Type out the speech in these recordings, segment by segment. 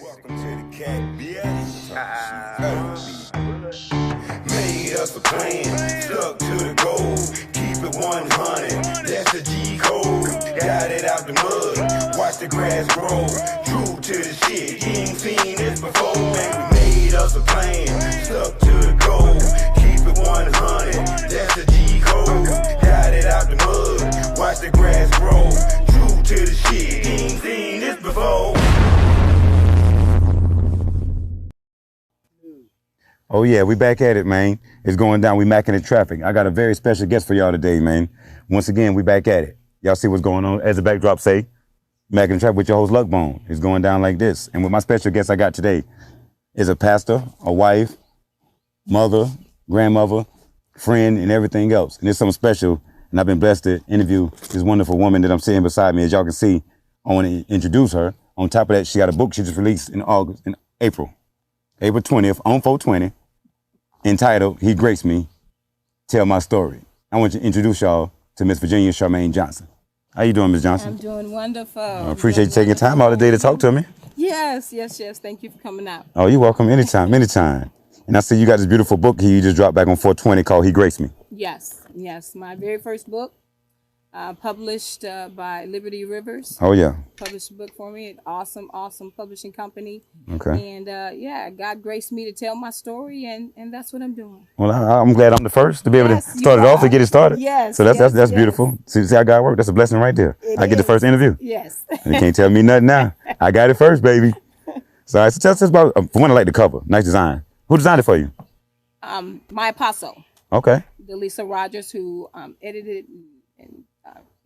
Welcome to the cat bitch. Made us a plan, stuck to the goal. Keep it 100, that's the G code. Got it out the mud, watch the grass grow. True to the shit, you ain't seen this before. Man, we made us a plan, stuck to the goal. Keep it 100, that's the G code. Got it out the mud, watch the grass grow. True to the shit, you ain't seen this before. Oh yeah, we back at it, man. It's going down. We Mackin-N-Traffic. I got a very special guest for y'all today, man. Once again, we back at it. Y'all see what's going on? As the backdrop say, Mackin-N-Traffic with your host Luckbone. It's going down like this. And with my special guest I got today is a pastor, a wife, mother, grandmother, friend, and everything else. And it's something special. And I've been blessed to interview this wonderful woman that I'm sitting beside me. As y'all can see, I want to introduce her. On top of that, she got a book she just released in April 20th on 420. Entitled, He Graced Me, Tell My Story. I want to introduce y'all to Miss Virginia Charmaine Johnson. How you doing, Miss Johnson? I'm doing wonderful. I appreciate you taking time out of the day to talk to me. Yes. Thank you for coming out. Oh, you're welcome. Anytime. And I see you got this beautiful book here you just dropped back on 420 called He Graced Me. Yes. My very first book, published by Liberty Rivers. Oh, yeah. Published a book for me. An awesome publishing company. Okay. And God graced me to tell my story, and that's what I'm doing. Well, I'm glad I'm the first to be able to start it off and get it started. Yes. So that's beautiful. See how God works? That's a blessing right there. I get the first interview. Yes. And you can't tell me nothing now. I got it first, baby. So, all right, so tell us about, for one, I like the cover. Nice design. Who designed it for you? My apostle. Okay. Delisa Rogers, who edited and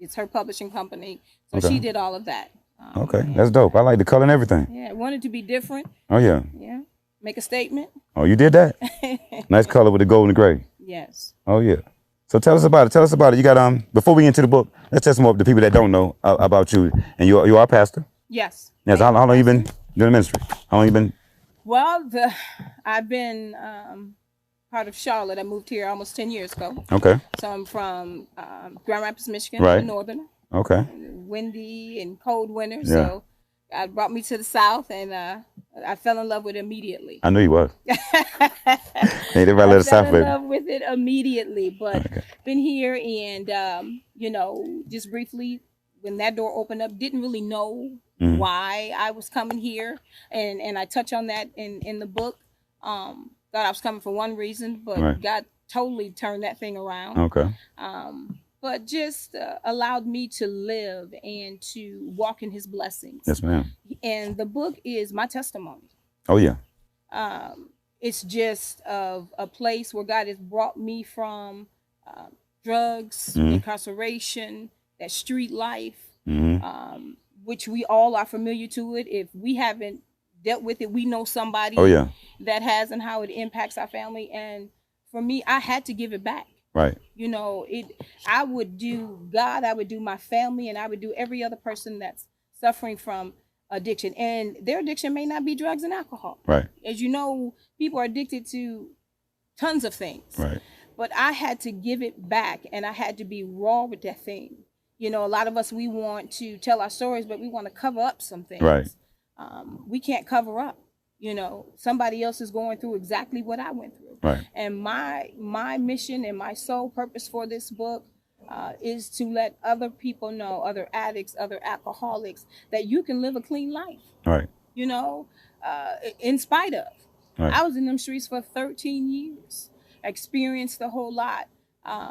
it's her publishing company. So Okay. she did all of that. Okay, that's dope. I like the color and everything. Yeah, I wanted to be different. Oh, yeah. Yeah. Make a statement. Oh, you did that? Nice color with the gold and the gray. Yes. Oh, yeah. So tell us about it. You got, before we get into the book, let's tell some more of the people that don't know about you. And you are a pastor? Yes. Yes. How long you been doing ministry? How long you been? Well, I've been part of Charlotte. I moved here almost 10 years ago. Okay. So I'm from Grand Rapids, Michigan, Right. Northern. Okay. Windy and cold winter. Yeah. So God brought me to the South, and I fell in love with it immediately. I knew you was. Ain't everybody let us South, I fell baby. in love with it immediately, but Okay. been here and, just briefly, when that door opened up, didn't really know why I was coming here. And I touch on that in the book. Thought I was coming for one reason, but Right. God totally turned that thing around. Okay. But just allowed me to live and to walk in his blessings. Yes, ma'am. And the book is my testimony. Oh, yeah. It's just of a place where God has brought me from drugs, incarceration, that street life, which we all are familiar to it. If we haven't dealt with it, we know somebody that has, and how it impacts our family. And for me, I had to give it back. Right. I would do God, I would do my family, and I would do every other person that's suffering from addiction. And their addiction may not be drugs and alcohol. Right. As you know, people are addicted to tons of things. Right. But I had to give it back, and I had to be raw with that thing. A lot of us, we want to tell our stories, but we want to cover up some things. Right. We can't cover up. Somebody else is going through exactly what I went through. Right. And my mission and my sole purpose for this book is to let other people know, other addicts, other alcoholics, that you can live a clean life. Right. In spite of. Right. I was in them streets for 13 years, experienced a whole lot.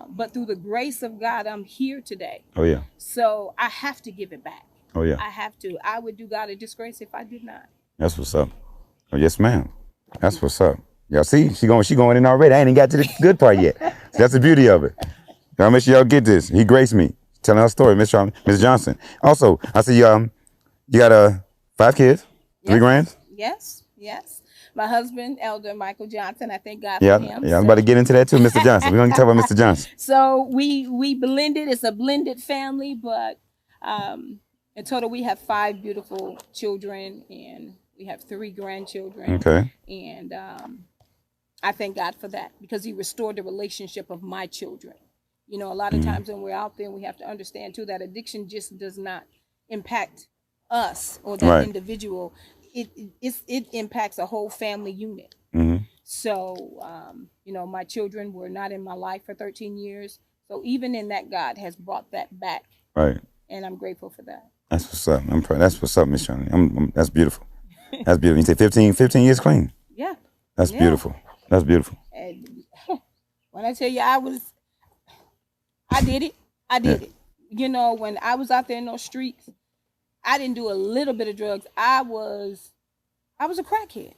But through the grace of God, I'm here today. Oh, yeah. So I have to give it back. Oh, yeah. I have to. I would do God a disgrace if I did not. That's what's up. Oh, yes, ma'am. That's what's up. Y'all see, she going in already. I ain't even got to the good part yet. That's the beauty of it. Y'all make sure y'all get this. He graced me. Telling her story, Miss Johnson. Also, I see you got 5 kids, 3 grands. Yes. My husband, Elder Michael Johnson. I thank God Yeah, for him. I'm about to get into that too, Mr. Johnson. We're gonna talk about Mr. Johnson. So we blended. It's a blended family, but in total we have 5 beautiful children, and we have 3 grandchildren. Okay. And I thank God for that, because he restored the relationship of my children. A lot of times when we're out there, we have to understand too that addiction just does not impact us or that individual. it impacts a whole family unit. Mm-hmm. So, you know, my children were not in my life for 13 years. So even in that, God has brought that back. Right. And I'm grateful for that. That's what's up. That's what's up, Miss Charmaine. That's beautiful. That's beautiful. You say 15 years clean. Yeah. That's beautiful. That's beautiful. And when I tell you I did it. I did it. You know, when I was out there in those streets, I didn't do a little bit of drugs. I was a crackhead.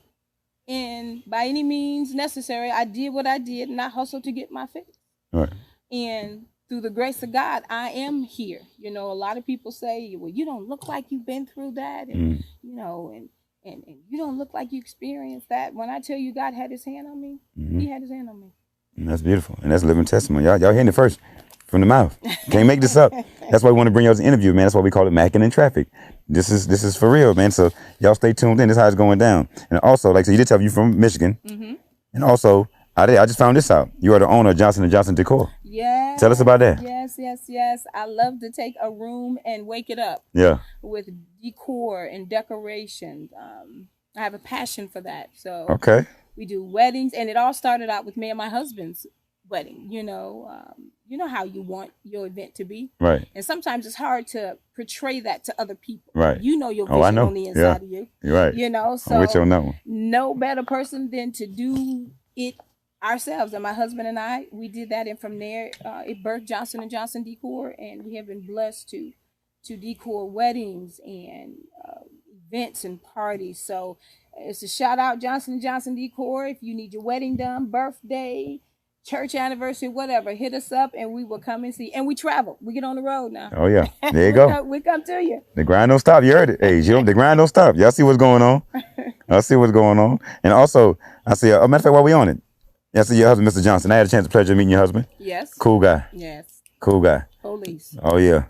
And by any means necessary, I did what I did, and I hustled to get my fix. Right. And through the grace of God, I am here. You know, a lot of people say, well, you don't look like you've been through that. And, you know, and you don't look like you experienced that. When I tell you God had his hand on me, he had his hand on me. And that's beautiful. And that's living testimony. Y'all hearing it first from the mouth. Can't make this up. That's why we want to bring y'all to the interview, man. That's why we call it Mackin-N-Traffic. This is for real, man. So y'all stay tuned in. This is how it's going down. And also, like I said, you did tell me you're from Michigan. Mm-hmm. And also, I just found this out. You are the owner of Johnson & Johnson Decor. Yeah. Tell us about that. Yes. I love to take a room and wake it up. Yeah. With decor and decorations. I have a passion for that. So okay. We do weddings, and it all started out with me and my husband's wedding. You know how you want your event to be. Right. And sometimes it's hard to portray that to other people. Right. You know your vision on the inside of you. You're right. You know, so I'm with you on that one. No better person than to do it ourselves. And my husband and I, we did that, and from there, it birthed Johnson & Johnson Decor, and we have been blessed to decor weddings and events and parties. So it's a shout out Johnson & Johnson Decor. If you need your wedding done, birthday, church anniversary, whatever, hit us up and we will come and see. And we travel. We get on the road now. Oh yeah, there you go. We come to you. The grind don't stop. You heard it. Hey, the grind don't stop. Y'all see what's going on? I see what's going on. And also, I see. Matter of fact, while we on it, I see your husband, Mr. Johnson. I had a chance, pleasure of meeting your husband. Yes. Cool guy. Yes. Cool guy. Police. Oh yeah.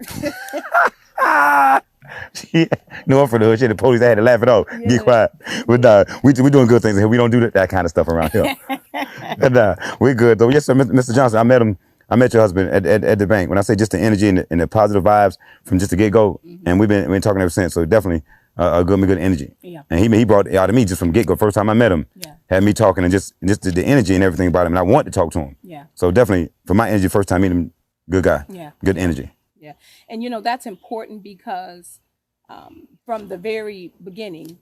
No, I'm from the hood. She had the police. I had to laugh it off. Yeah. Be quiet. But we doing good things here. We don't do that kind of stuff around here. And we're good though. Yes, sir, Mr. Johnson. I met your husband at the bank. When I say just the energy and the positive vibes from just the get go, and we've been talking ever since. So definitely a good energy. Yeah. And he brought it out to me just from get go. First time I met him, had me talking and just the energy and everything about him. And I want to talk to him. Yeah. So definitely for my energy, first time meeting him, good guy. Yeah. Good energy. Yeah. And you know, that's important because from the very beginning,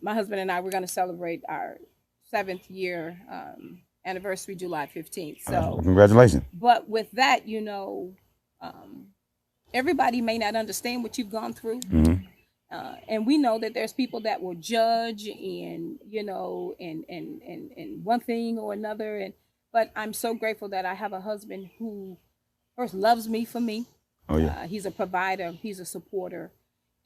my husband and I, we're going to celebrate our 7th year anniversary, July 15th. So congratulations. But with that, you know, everybody may not understand what you've gone through. And we know that there's people that will judge and, you know, and one thing or another. But I'm so grateful that I have a husband who first loves me for me. Oh, yeah. He's a provider. He's a supporter.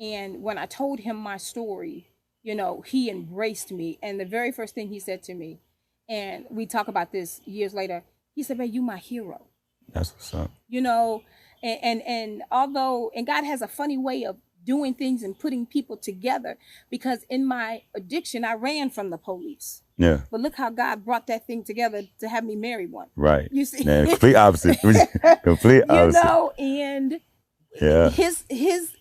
And when I told him my story, you know, he embraced me. And the very first thing he said to me, and we talk about this years later, he said, "Man, you my hero." That's what's up. You know, and although, and God has a funny way of doing things and putting people together, because in my addiction, I ran from the police. Yeah. But look how God brought that thing together to have me marry one. Right. You see? Yeah, complete opposite. Complete opposite. You know, and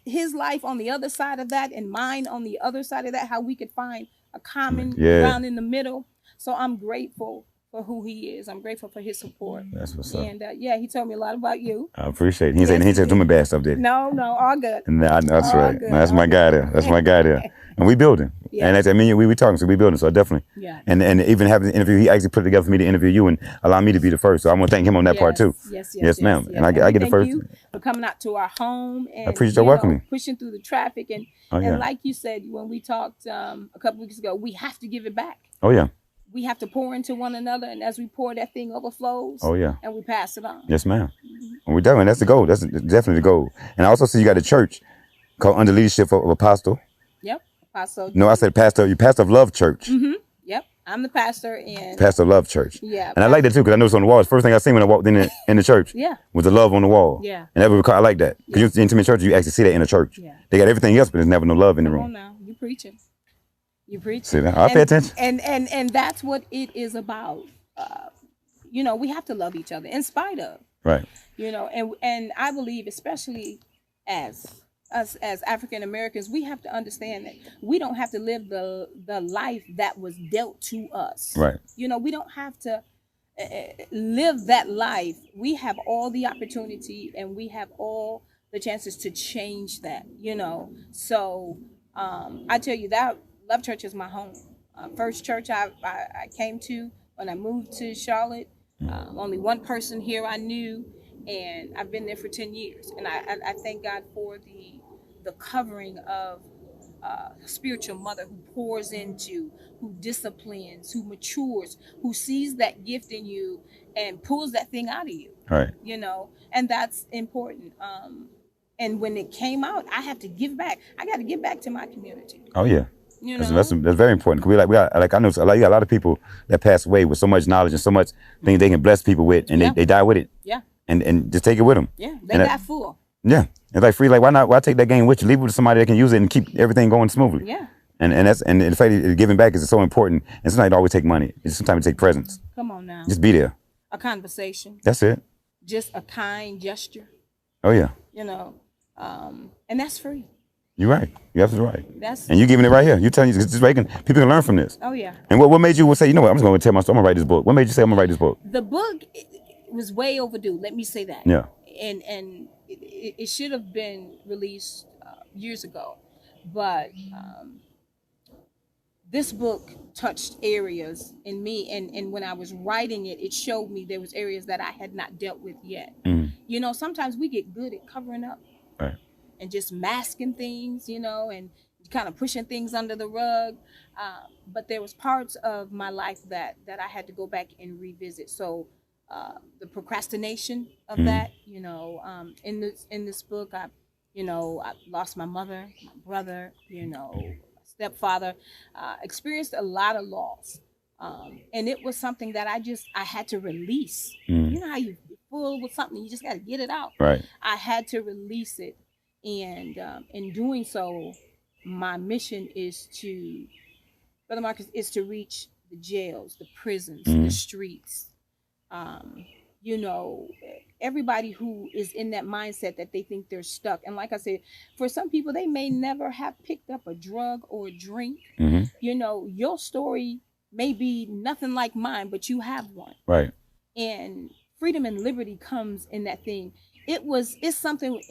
his life on the other side of that and mine on the other side of that, how we could find a common ground in the middle. So I'm grateful for who he is. I'm grateful for his support. That's what's up. And he told me a lot about you. I appreciate it. He ain't saying doing my bad stuff, did he? No, all good. Nah, that's all right. Good, that's my guy there. That's my guy there. And we building. Yeah. And we talking, so we building. So definitely. Yeah. And even having the interview, he actually put it together for me to interview you and allow me to be the first. So I want to thank him on that part too. Yes, ma'am. Yes. And I get the first. Thank you for coming out to our home and I appreciate your welcoming. Pushing through the traffic and like you said when we talked a couple weeks ago, we have to give it back. Oh yeah. We have to pour into one another, and as we pour, that thing overflows. Oh yeah. And we pass it on. Yes, ma'am. And we definitely, that's the goal. That's definitely the goal. And I also see you got a church called Under Leadership of Apostle. Yep. Apostle. No, I said pastor. You pastor of Love Church. Yep. I'm the pastor and pastor of Love Church. Yeah. And I like that too because I noticed on the walls. First thing I seen when I walked in the church. Was the love on the wall. Yeah. And I like that because you're in intimate church. You actually see that in a church. Yeah. They got everything else, but there's never no love in the room. Come on now, you preaching. You preach. See that? I pay attention. And that's what it is about. You know, we have to love each other in spite of. Right. You know, and I believe, especially as us as African Americans, we have to understand that we don't have to live the life that was dealt to us. Right. You know, we don't have to live that life. We have all the opportunity and we have all the chances to change that, you know. So I tell you that Love Church is my home. First church I came to when I moved to Charlotte. Only one person here I knew, and I've been there for 10 years. And I thank God for the covering of a spiritual mother who pours into, who disciplines, who matures, who sees that gift in you and pulls that thing out of you. Right. You know, and that's important. And when it came out, I have to give back. I got to give back to my community. Oh yeah. You know? That's very important. Cause we got I know you got a lot of people that pass away with so much knowledge and so much things they can bless people with, and they die with it. Yeah. And just take it with them. Yeah. They got full. Yeah. It's like free. Like why take that game with you? Leave it with somebody that can use it and keep everything going smoothly. Yeah. And the fact that giving back is so important. And sometimes it always take money. Sometimes it take presents. Come on now. Just be there. A conversation. That's it. Just a kind gesture. Oh yeah. You know, and that's free. You're right. You're absolutely right. And you giving it right here. You telling just people can learn from this. Oh yeah. And what made you say, you know what, I'm just gonna tell my story. I'm gonna write this book. What made you say I'm gonna write this book? The book was way overdue. Let me say that. Yeah. And it should have been released years ago, but this book touched areas in me, and when I was writing it, it showed me there was areas that I had not dealt with yet. You know, sometimes we get good at covering up. Right. And just masking things, you know, and kind of pushing things under the rug. But there was parts of my life that I had to go back and revisit. So the procrastination of that, you know, in this book, I lost my mother, my brother, you know, stepfather, experienced a lot of loss. And it was something that I had to release. You know how you full with something, you just got to get it out. Right. I had to release it. And in doing so, my mission is to, Brother Marcus, is to reach the jails, the prisons, the streets. You know, everybody who is in that mindset that they think they're stuck. And like I said, for some people, they may never have picked up a drug or a drink. You know, your story may be nothing like mine, but you have one. Right. And freedom and liberty comes in that thing. It's something,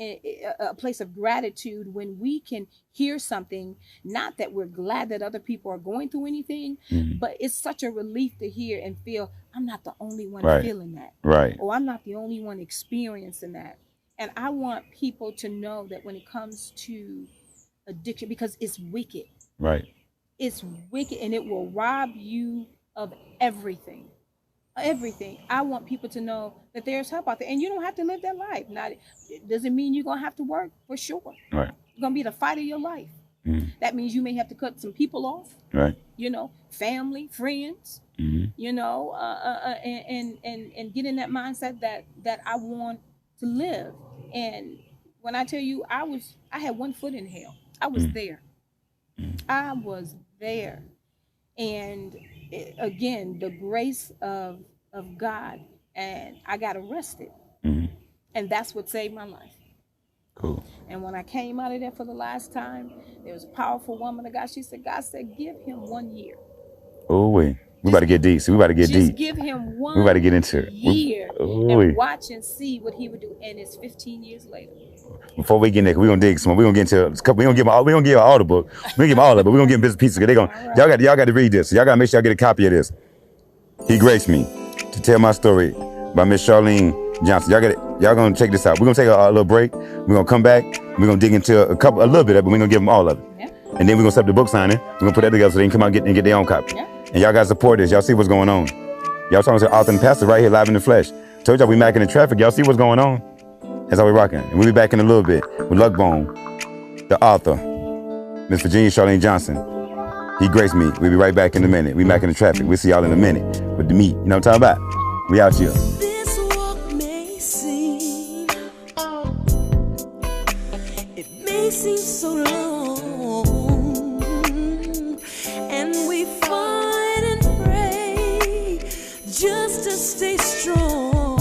a place of gratitude when we can hear something, not that we're glad that other people are going through anything, but it's such a relief to hear and feel I'm not the only one feeling that. Right. Or I'm not the only one experiencing that. And I want people to know that when it comes to addiction, because it's wicked. Right. It's wicked, and it will rob you of everything. Everything. I want people to know that there's help out there, and you don't have to live that life. Not, it doesn't mean you're gonna have to work, for sure. Right. It's gonna be the fight of your life. That means you may have to cut some people off. Right. You know, family, friends. You know, and get in that mindset that I want to live. And when I tell you, I had one foot in hell. I was there. I was there, and again, the grace of God, and I got arrested, and that's what saved my life. Cool. And when I came out of there for the last time, there was a powerful woman of God. She said, God said, give him 1 year. Oh, wait. We about to get deep. So we about to get deep. Just give him 1 we about to get into it. year and watch and see what he would do. And it's 15 years later. Before we get in there, we're gonna dig some more. We're gonna get into a couple. We gonna give them all the book. We gonna give them all of it. We're gonna give them bits and pieces. They gonna y'all got to read this. So y'all gotta make sure y'all get a copy of this. He graced me to tell my story by Miss Charmaine Johnson. Y'all gonna check this out. We're gonna take a little break. We're gonna come back. We're gonna dig into a little bit of it, but we're gonna give them all of it. Yeah. And then we're gonna set up the book signing. We're gonna put that together so they can come out and get their own copy. Yeah. And y'all gotta support this. Y'all see what's going on. Y'all talking to the author and pastor right here live in the flesh. Told y'all we Mackin-N-Traffic. Y'all see what's going on. That's how we rocking. And we'll be back in a little bit with Luckbone, the author, Miss Virginia Charmaine Johnson. He graced me. We'll be right back in a minute. We Mackin-N-Traffic. We'll see y'all in a minute with the meat. You know what I'm talking about? We out here. This walk may seem, it may seem so long, and we fight and pray just to stay strong.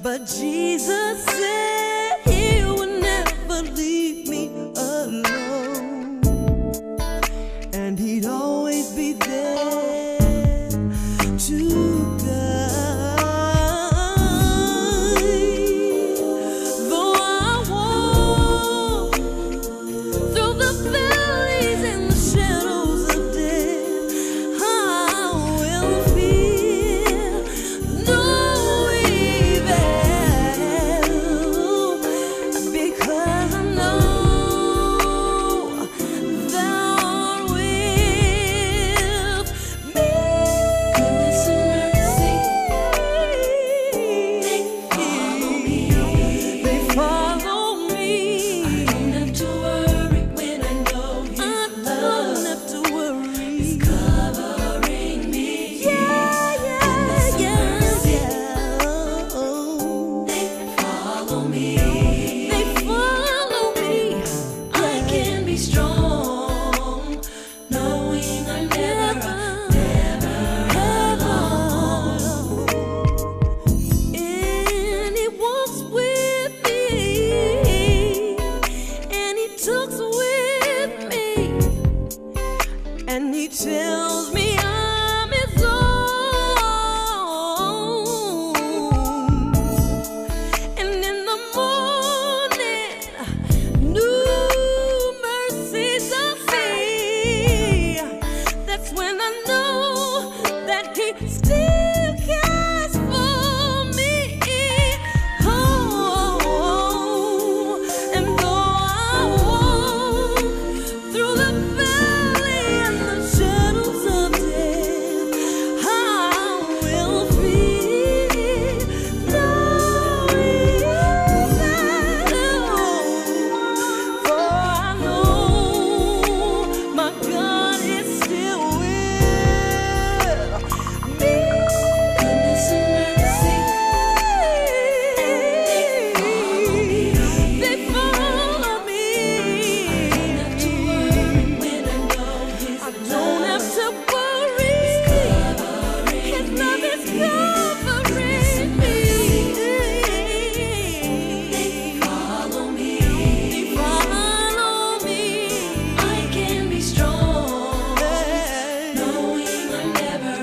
But Jesus said he would never and he'd always be there to guide. Though I walk through the valleys and the shadows of death, I will fear no evil, because I know thou art with me. Goodness and mercy, they follow me. I don't have to worry when I know His love is covering me. Goodness and mercy, they follow me. They follow me. I can be strong, knowing I'm never alone. And He walks with me, and He talks with me, and He tells me I'm His own. And in the morning, new mercies I see. That's when I know that He still cares for me. Oh, and though I walk through the valley and the shadows of death, I will fear no evil, for I know my God is still with me. Goodness and mercy, they follow me. I don't have to worry when I know His love is covering me. They follow me. They follow me. I can be strong, knowing I'm never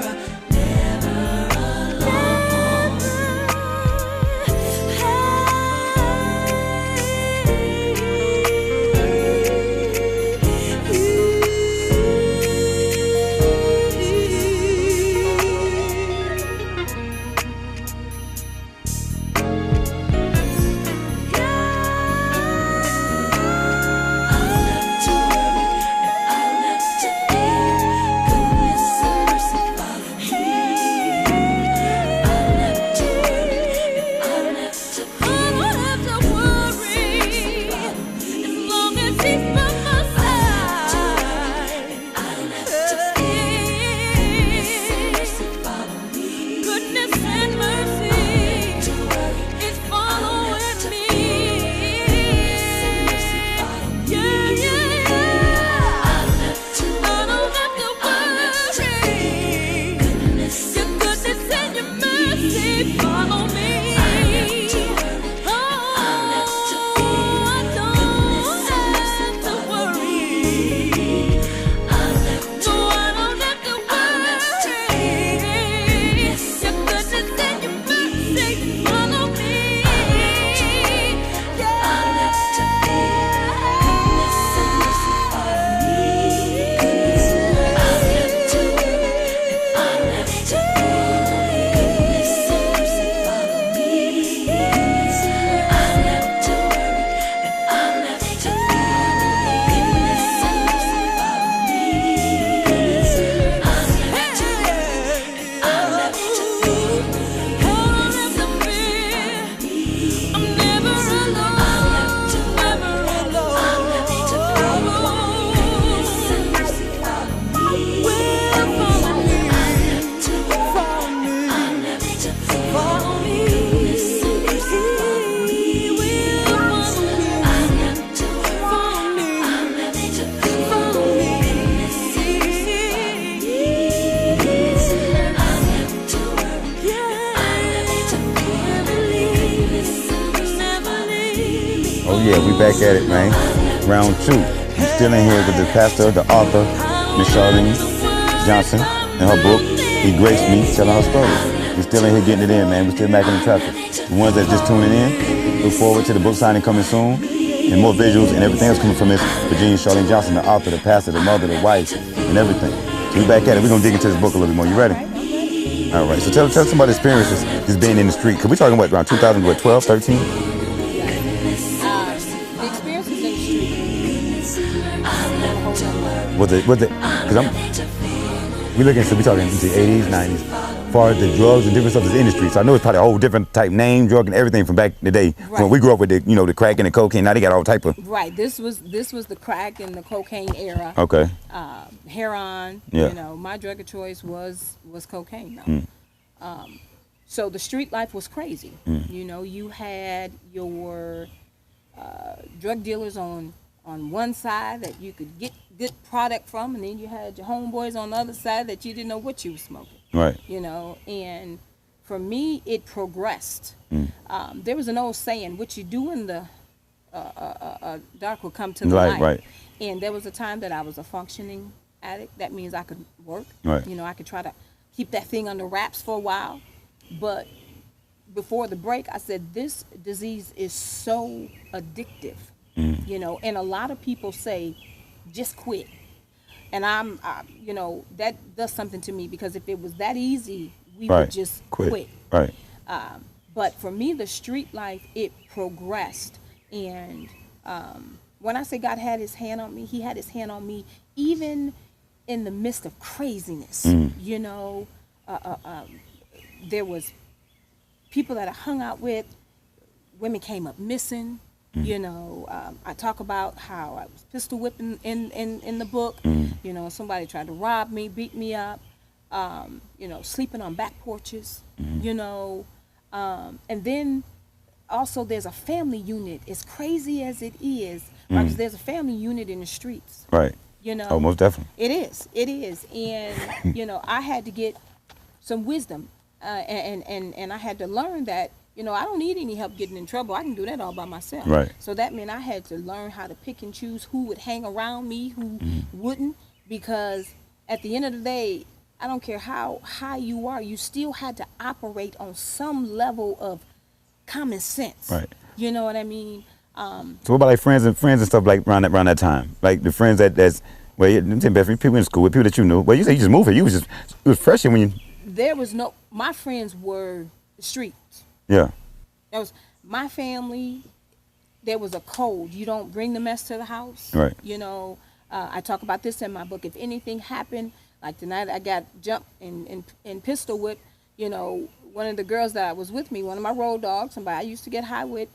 Oh yeah, we back at it, man. Round two. I'm still in here with the pastor, the author, Miss Charlene Johnson in her book. He graced me telling her story. We're still in here getting it in, man. We're still Mackin-N-Traffic. The ones that's just tuning in, look forward to the book signing coming soon. And more visuals and everything else coming from Miss Virginia Charlene Johnson, the author, the pastor, the mother, the wife, and everything. So we back at it. We're going to dig into this book a little bit more. You ready? All right. So tell us about the experiences just being in the street. Because we're talking about around 2012, 13? The experiences in the street. Was it, because we're looking, so we're talking into the 80s, 90s. As far as the drugs and different stuff that's in the street. So I know it's probably a whole different type name, drug, and everything from back in the day. Right. When we grew up with the, the crack and the cocaine. Now they got all type of. Right. This was the crack and the cocaine era. Okay. Heroin. Yeah. My drug of choice was cocaine. So the street life was crazy. You had your drug dealers on one side that you could get good product from, and then you had your homeboys on the other side that you didn't know what you were smoking. Right. And for me, it progressed. There was an old saying, what you do in the dark will come to the light. Right. And there was a time that I was a functioning addict. That means I could work. Right. I could try to keep that thing under wraps for a while. But before the break, I said, this disease is so addictive. And a lot of people say, just quit. And that does something to me, because if it was that easy, we would just quit. Right. But for me, the street life, it progressed. And when I say God had his hand on me, he had his hand on me even in the midst of craziness. There was people that I hung out with, women came up missing. I talk about how I was pistol whipping in the book. Somebody tried to rob me, beat me up. Sleeping on back porches. And then also there's a family unit. As crazy as it is, because there's a family unit in the streets. Right. Oh, most definitely. It is. And I had to get some wisdom, and I had to learn that. I don't need any help getting in trouble. I can do that all by myself. Right. So that meant I had to learn how to pick and choose who would hang around me, who wouldn't, because at the end of the day, I don't care how high you are, you still had to operate on some level of common sense. Right. You know what I mean? So what about like friends and stuff like around that time? Like the friends that's people in school, with people that you knew. Well, you say you just moved here. It was fresh when you. There was my friends were the streets. Yeah. That was my family. There was a code. You don't bring the mess to the house. Right. I talk about this in my book. If anything happened, like tonight I got jumped and pistol whipped, one of the girls that was with me, one of my road dogs, somebody I used to get high with,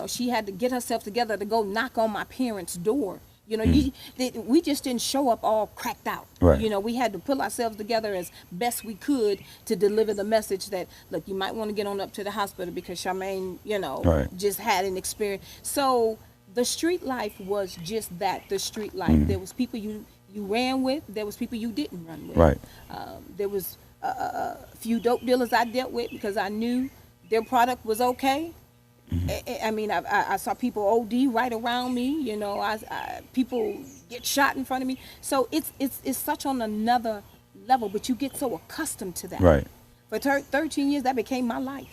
she had to get herself together to go knock on my parents' door. We just didn't show up all cracked out. Right. We had to pull ourselves together as best we could to deliver the message that, look, you might want to get on up to the hospital because Charmaine, right. just had an experience. So the street life was just that, the street life. There was people you ran with, there was people you didn't run with. Right. There was a few dope dealers I dealt with because I knew their product was okay. I saw people OD right around me. People get shot in front of me. So it's such on another level, but you get so accustomed to that. Right. For 13 years, that became my life.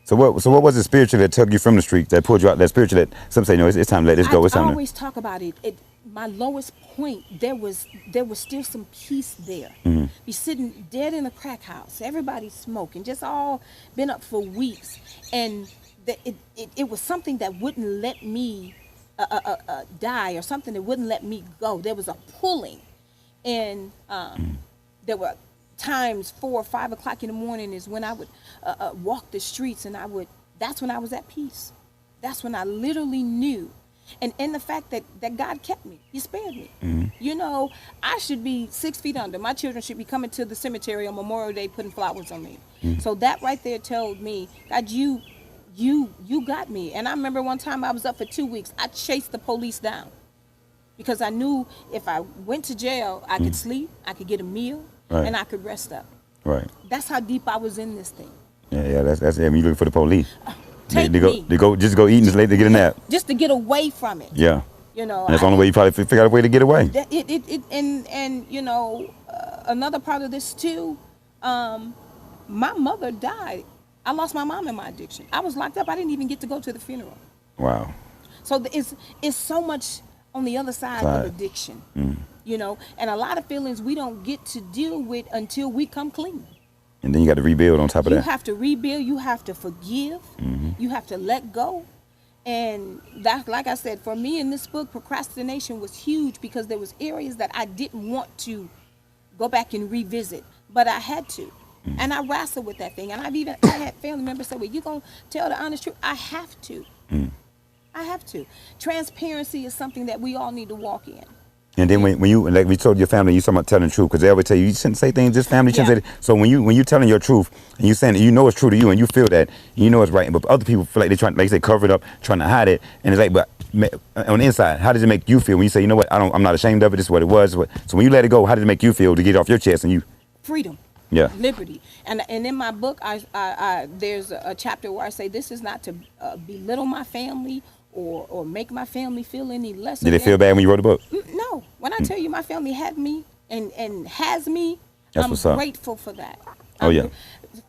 So what was the spiritual that took you from the street, that pulled you out? That spiritual that some say, it's time to let this go. It's time. I always talk about it. My lowest point, there was still some peace there. Be sitting dead in a crack house, everybody smoking, just all been up for weeks, and it was something that wouldn't let me die, or something that wouldn't let me go. There was a pulling, and there were times 4 or 5 o'clock in the morning is when I would walk the streets, and that's when I was at peace. That's when I literally knew. And the fact that God kept me, he spared me. I should be 6 feet under. My children should be coming to the cemetery on Memorial Day putting flowers on me. So that right there told me, God, you got me. And I remember one time I was up for 2 weeks. I chased the police down because I knew if I went to jail, I could sleep, I could get a meal, right. and I could rest up. Right. That's how deep I was in this thing. Yeah, that's it. When you looking for the police. Take they me. go eat and just late to get a nap. Just to get away from it. Yeah. You know, And that's the only way you probably figure out a way to get away. And you know, another part of this too, my mother died. I lost my mom in my addiction. I was locked up. I didn't even get to go to the funeral. Wow. So it's so much on the other side of addiction, you know, and a lot of feelings we don't get to deal with until we come clean. And then you got to rebuild on top of that. You have to rebuild. You have to forgive. You have to let go. And that, like I said, for me in this book, procrastination was huge because there was areas that I didn't want to go back and revisit, but I had to. And I wrestled with that thing. And I had family members say, well, you going to tell the honest truth? I have to. I have to. Transparency is something that we all need to walk in. And then when you, like we told your family, you talking about telling the truth, because they always tell you shouldn't say things, this family shouldn't say that. So when you telling your truth, and you saying that you know it's true to you, and you feel that, you know it's right, but other people feel like they're trying, like they cover it up, trying to hide it, and it's like, but on the inside, how does it make you feel when you say, you know what, I'm not ashamed of it, this is what it was. So when you let it go, how does it make you feel to get it off your chest and you? Freedom. Yeah. Liberty. And in my book, I there's a chapter where I say this is not to belittle my family or make my family feel any less. Did they feel bad when you wrote the book? No. When I tell you my family had me and has me, That's I'm what's up. grateful for that. Oh, yeah.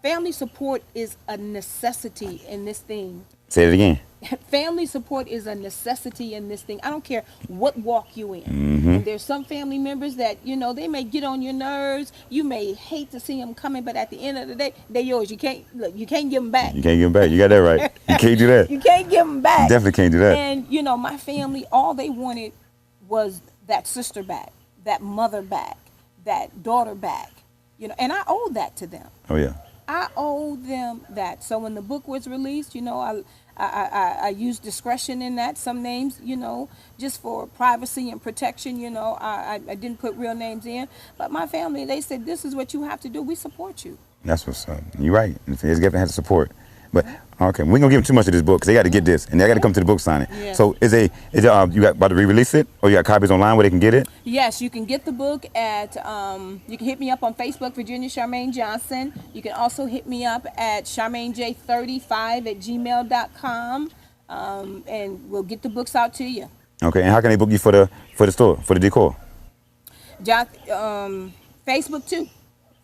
Family support is a necessity in this thing. Say it again. Family support is a necessity in this thing. I don't care what walk you in. And there's some family members that, you know, they may get on your nerves. You may hate to see them coming, but at the end of the day, they're yours. You can't give them back. You can't give them back. You got that right. You can't do that. You can't give them back. Definitely can't do that. And, you know, my family, all they wanted was that sister back, that mother back, that daughter back. You know, and I owe that to them. Oh, yeah. I owe them that. So when the book was released, you know, I used discretion in that. Some names, you know, just for privacy and protection, you know, I didn't put real names in. But my family, they said, this is what you have to do. We support you. That's what's up. You're right. It's given has support. But okay, we're gonna give them too much of this book because they got to get this and they got to come to the book signing. Yeah. So you got about to re-release it, or you got copies online where they can get it? Yes, you can get the book at you can hit me up on Facebook, Virginia Charmaine Johnson. You can also hit me up at charmainej35@gmail.com, and we'll get the books out to you. Okay, and how can they book you for the store, for the decor? Facebook too.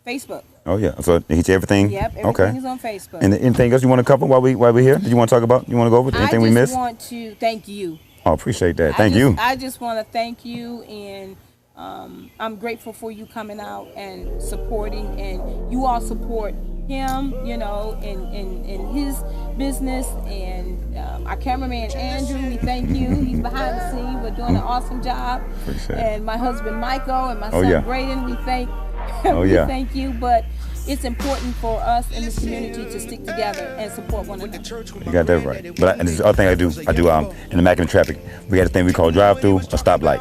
Facebook. Oh yeah, so they hit you everything. Yep, everything is on Facebook. And anything else you want to cover while we're here? Did you want to talk about? You want to go over anything we missed? I just want to thank you. Oh, appreciate that. Thank you. I just want to thank you, and I'm grateful for you coming out and supporting, and you all support him, you know, in his business, and our cameraman Andrew, we thank you. He's behind the scenes. We're doing an awesome job. Appreciate it. And my husband Michael and my son Braden, we thank thank you. But it's important for us in this community to stick together and support one another. You got that right. But this is the other thing I do in the Mackin-N-Traffic, we got a thing we call drive-through or stoplight.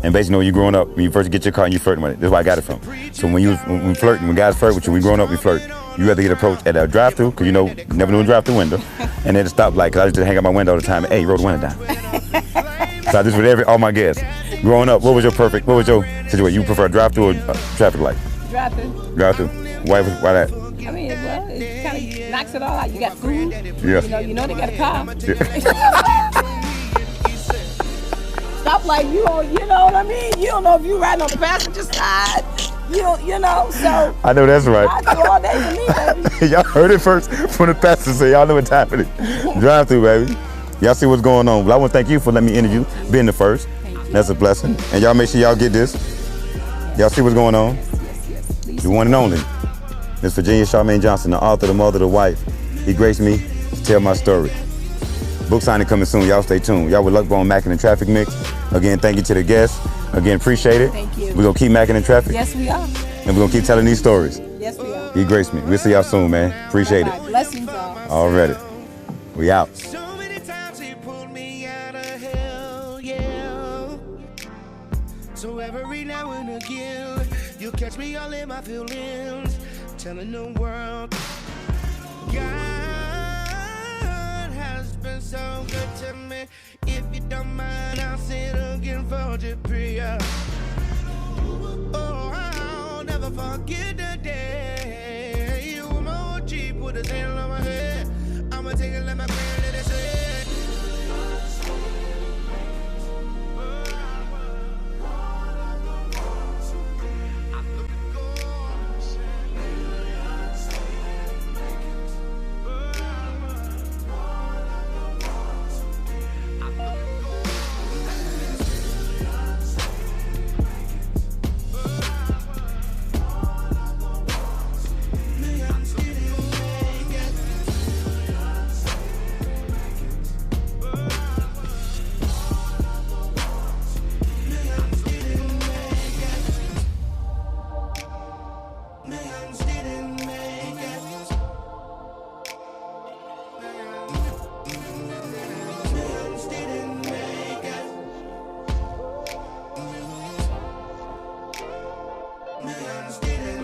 And basically, when you're growing up, when you first get your car and you're flirting with it, that's where I got it from. So when guys flirt with you, we growing up, we flirt. You have to get approached at a drive-through, because you know, never knew a drive-through window, and then a stoplight, because I used to hang out my window all the time. Hey, roll the window down. So I just with all my guests. Growing up, what was your situation? You prefer a drive-through or a traffic light? Drive-through. Drive-through. Why that? I mean, well, it kind of knocks it all out. You got food. Yeah. You know they got a car. Stoplight, you know what I mean? You don't know if you riding on the passenger side. You know, so. I know that's right. I do all day for me, baby. Y'all heard it first from the pastor, so y'all know what's happening. Drive through, baby. Y'all see what's going on. Well, I want to thank you for letting me interview, being the first. That's a blessing. And y'all make sure y'all get this. Y'all see what's going on. The one and only. Miss Virginia Charmaine Johnson, the author, the mother, the wife. He graced me to tell my story. Book signing coming soon. Y'all stay tuned. Y'all with Luckbone Mackin-N-Traffic Mix. Again, thank you to the guests. Again, appreciate it. Thank you. We're going to keep Mackin-N-Traffic. Yes, we are. And we're going to keep telling these stories. Yes, we are. He graced me. We'll see y'all soon, man. Appreciate it. Blessings, all. Already. We out. So many times he pulled me out of hell, yeah. So every now and again, you catch me all in my feelings, telling the world, God has been so good to me. If you don't mind, I'll say it again for you, Priya. Oh, I'll never forget the day you were more cheap with a hand on my head. I'ma take it like my granddaddy said. millions get it